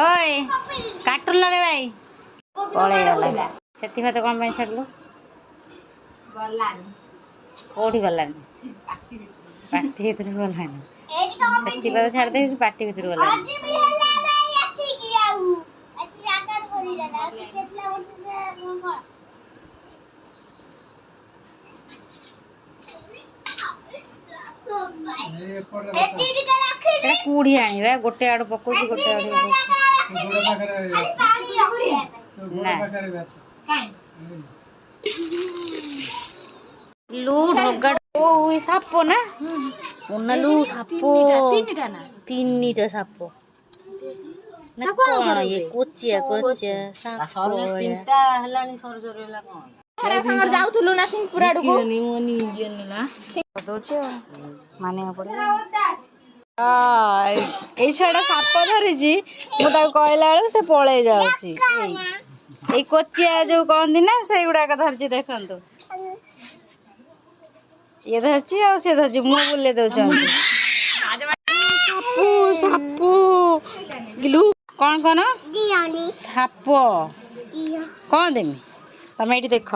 ओए कार्टून लगे भाई पड़े गला सेति भात कौन ପାଇଁ ଛାଡିଲୁ कोठी गलानी पार्टी भीतर गलानी सेति भात छाड़ दे पार्टी भीतर गलानी कूड़ी आनी गोटे आड़ पकोची गोटे आड़ लू ढगा ओ साप ना उन्नलू साप तीन साप ना कौन ये कोचिया कोचिया साप तीनटा हलानी सर सर हला कोन खरा संगर जाउथुलु ना सिंहपुर आडको निमोनी गेनला दोचे माने पड़े ए छड़ा साप धरिजी मु ता कहला से पळे जाउची ए कोचिया जो कहंदी ना से गुडा का धरजी देखंतु ये धरची आ से धरची मु बुले दउछन सापू सापू गिलू कौन कौन साप कौन देमी तमें ये देख